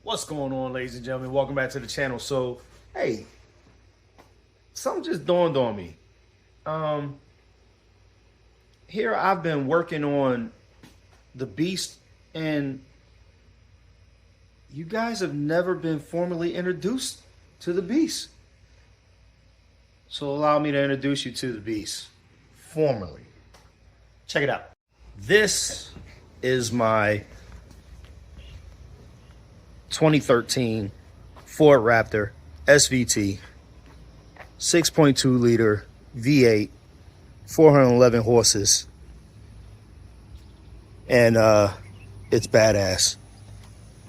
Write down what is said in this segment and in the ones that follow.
What's going on, ladies and gentlemen? Welcome back to the channel. So, hey, something just dawned on me. Here I've been working on the Beast, and you guys have never been formally introduced to the Beast. So allow me to introduce you to the Beast formally. Check it out. This is my 2013 Ford Raptor SVT, 6.2 liter V8, 411 horses, and it's badass.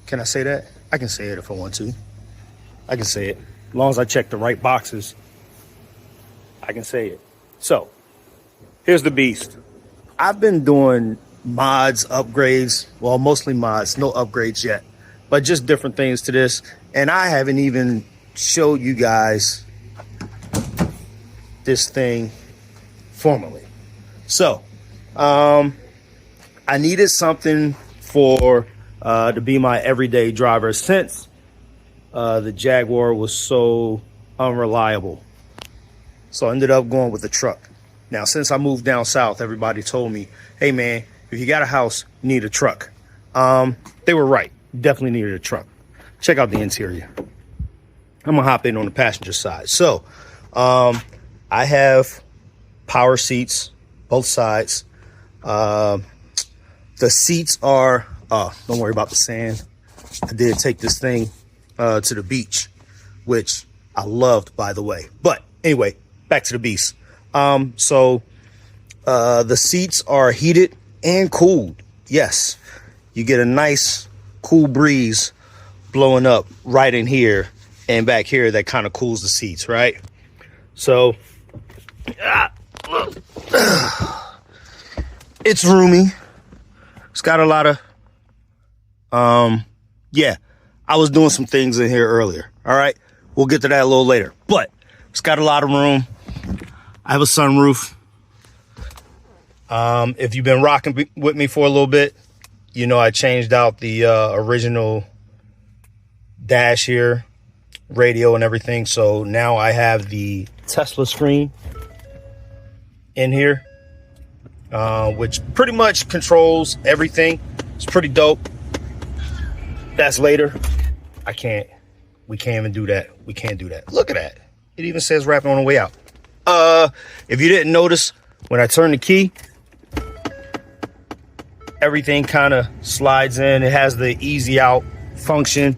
Can I say that? I can say it if I want to. I can say it. As long as I check the right boxes, I can say it. So, here's the Beast. I've been doing mods, upgrades, well, mostly mods, no upgrades yet, but just different things to this. And I haven't even showed you guys this thing formally. So, I needed something for to be my everyday driver since the Jaguar was so unreliable. So I ended up going with the truck. Now, since I moved down south, everybody told me, hey man, if you got a house, you need a truck. They were right. Definitely needed a truck. Check out the interior. I'm gonna hop in on the passenger side. So I have power seats, both sides. The seats are, don't worry about the sand. I did take this thing to the beach, which I loved, by the way. But anyway, back to the Beast. So the seats are heated and cooled. Yes, you get a nice cool breeze blowing up right in here and back here that kind of cools the seats, right? So it's roomy. It's got a lot of yeah, I was doing some things in here earlier. All right, we'll get to that a little later, but it's got a lot of room. I have a sunroof. If you've been rocking with me for a little bit, you know I changed out the original dash here, radio and everything. So now I have the Tesla screen in here, which pretty much controls everything. It's pretty dope. That's later. We can't even do that. We can't do that. Look at that. It even says Raptor on the way out. If you didn't notice, when I turn the key, everything kind of slides in. It has the easy out function.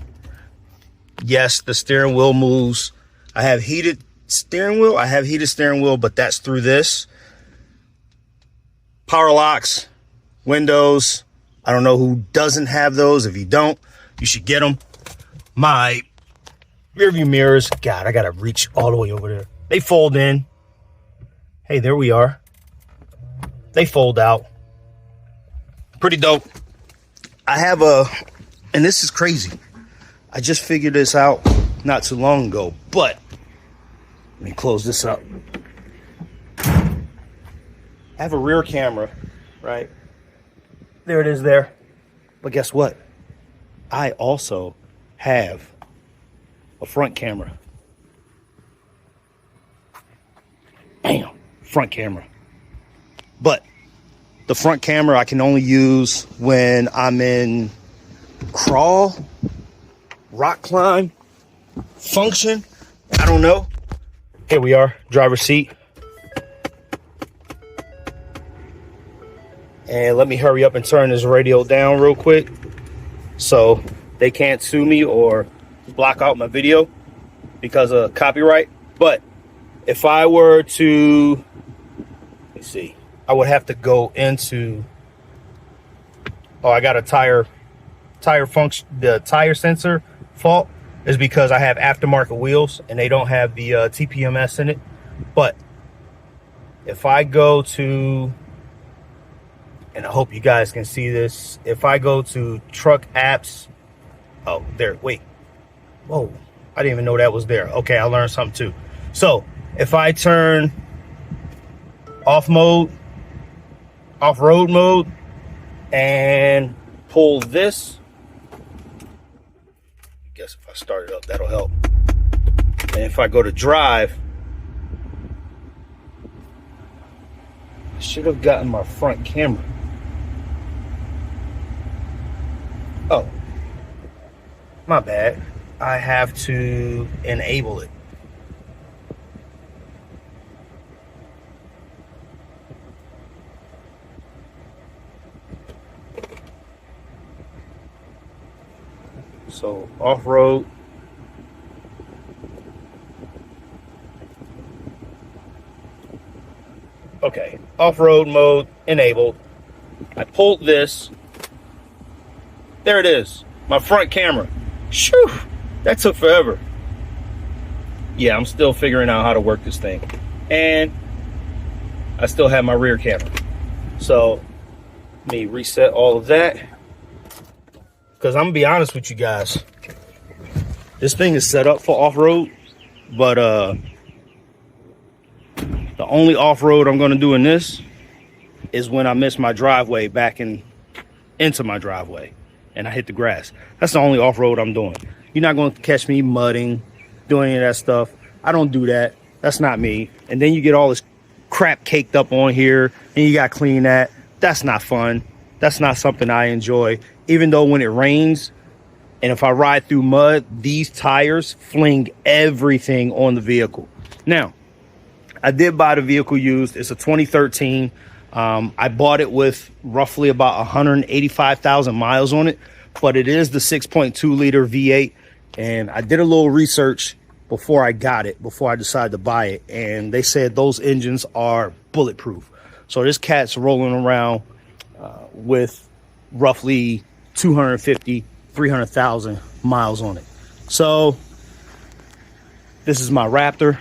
Yes, the steering wheel moves. I have heated steering wheel, but that's through this. Power locks, windows. I don't know who doesn't have those. If you don't, you should get them. My rear view mirrors, God, I gotta reach all the way over there. They fold in. Hey, there we are. They fold out. Pretty dope. I have and this is crazy. I just figured this out not too long ago, but let me close this up. I have a rear camera, right? There it is there. But guess what? I also have a front camera. Bam, front camera. But the front camera I can only use when I'm in crawl, rock climb, function. I don't know. Here we are, driver's seat. And let me hurry up and turn this radio down real quick so they can't sue me or block out my video because of copyright. But if I were to, let me see, I would have to go into, I got a tire function. The tire sensor fault is because I have aftermarket wheels and they don't have the TPMS in it. But if I go to, and I hope you guys can see this, if I go to truck apps, oh, there, wait, whoa, I didn't even know that was there. Okay, I learned something too. So if I turn off-road mode, and pull this, guess if I start it up, that'll help. And if I go to drive, I should have gotten my front camera. Oh, my bad. I have to enable it. So off-road. Okay, off-road mode enabled. I pulled this. There it is, my front camera. Shoo, that took forever. Yeah, I'm still figuring out how to work this thing. And I still have my rear camera. So let me reset all of that. Because I'm gonna be honest with you guys, this thing is set up for off-road, but the only off-road I'm gonna do in this is when I miss my driveway back into my driveway and I hit the grass. That's the only off-road I'm doing. You're not gonna catch me mudding, doing any of that stuff. I don't do that. That's not me. And then you get all this crap caked up on here and you gotta clean that. That's not fun. That's not something I enjoy. Even though when it rains and if I ride through mud, these tires fling everything on the vehicle. Now, I did buy the vehicle used. It's a 2013. I bought it with roughly about 185,000 miles on it, but it is the 6.2 liter V8. And I did a little research before I got it, before I decided to buy it. And they said those engines are bulletproof. So this cat's rolling around with roughly 250, 300,000 miles on it. So this is my Raptor.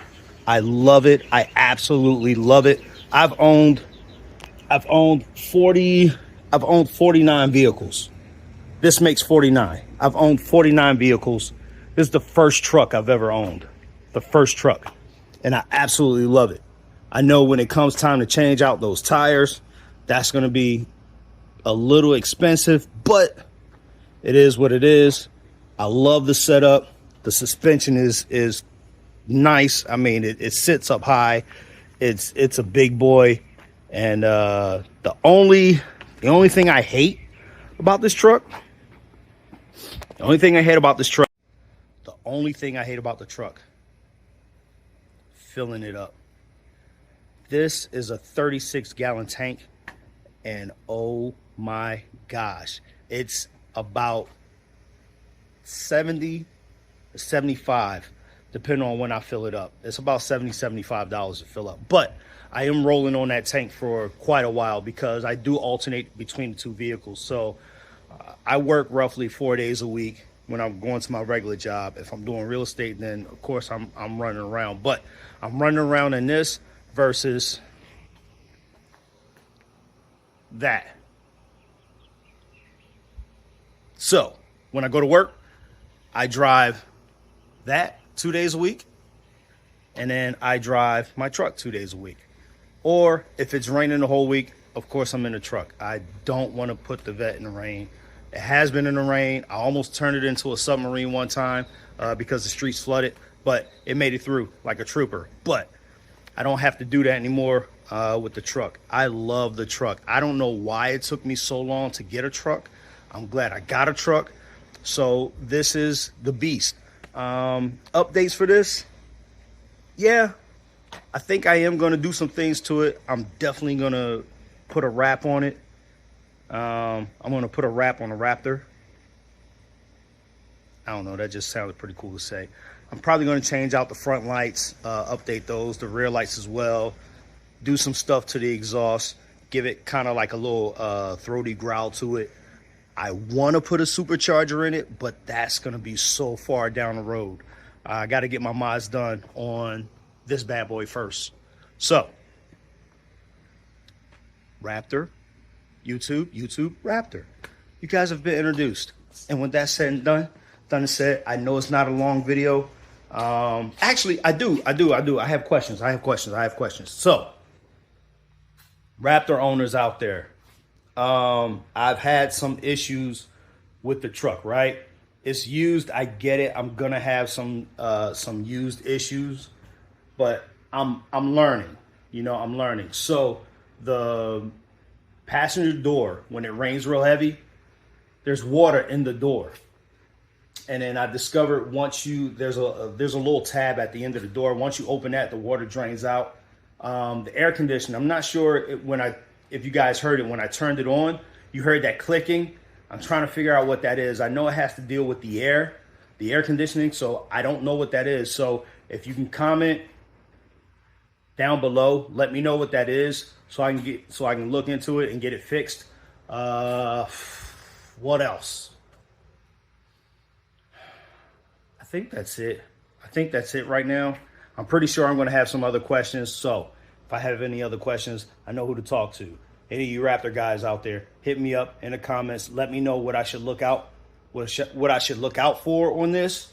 I love it. I absolutely love it. I've owned 49 vehicles. This makes 49. I've owned 49 vehicles. This is the first truck I've ever owned. The first truck. And I absolutely love it. I know when it comes time to change out those tires, that's going to be a little expensive, but it is what it is. I love the setup. The suspension is nice. I mean, it sits up high. It's a big boy. And the only thing I hate about this truck, filling it up. This is a 36-gallon tank, and oh my gosh, it's about 70 to 75 depending on when I fill it up. It's about $75 to fill up, but I am rolling on that tank for quite a while because I do alternate between the two vehicles. So I work roughly 4 days a week when I'm going to my regular job. If I'm doing real estate, then of course I'm running around, but I'm running around in this versus that. So when I go to work, I drive that 2 days a week, and then I drive my truck 2 days a week. Or if it's raining the whole week, of course I'm in the truck. I don't want to put the vet in the rain. It has been in the rain. I almost turned it into a submarine one time because the streets flooded, but it made it through like a trooper. But I don't have to do that anymore with the truck. I love the truck. I don't know why it took me so long to get a truck. I'm glad I got a truck. So this is the beast. Updates for this? Yeah, I think I am going to do some things to it. I'm definitely going to put a wrap on it. I'm going to put a wrap on the Raptor. I don't know, that just sounded pretty cool to say. I'm probably going to change out the front lights, update those, the rear lights as well, do some stuff to the exhaust, give it kind of like a little throaty growl to it. I want to put a supercharger in it, but that's going to be so far down the road. I got to get my mods done on this bad boy first. So, Raptor, YouTube, Raptor. You guys have been introduced. And with that said and done and said, I know it's not a long video. Actually, I do. I have questions. So, Raptor owners out there, I've had some issues with the truck, right? It's used. I get it. I'm gonna have some used issues, but I'm learning. You know, I'm learning. So the passenger door, when it rains real heavy, there's water in the door. And then I discovered once there's a little tab at the end of the door. Once you open that, the water drains out. The air conditioner, I'm not sure if you guys heard it when I turned it on. You heard that clicking. I'm trying to figure out what that is. I know it has to deal with the air conditioning, so I don't know what that is. So if you can comment down below, let me know what that is, so I can look into it and get it fixed. What else? I think that's it. I think that's it right now. I'm pretty sure I'm going to have some other questions. So if I have any other questions, I know who to talk to. Any of you Raptor guys out there, hit me up in the comments. Let me know what I should look out, what I should look out for on this.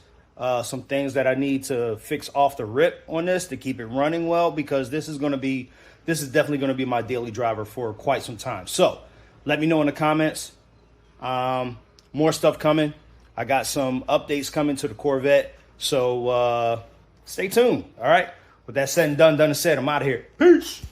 Some things that I need to fix off the rip on this to keep it running well, because this is definitely going to be my daily driver for quite some time. So let me know in the comments. More stuff coming. I got some updates coming to the Corvette. So stay tuned. All right. With that said and done and said, I'm out of here. Peace.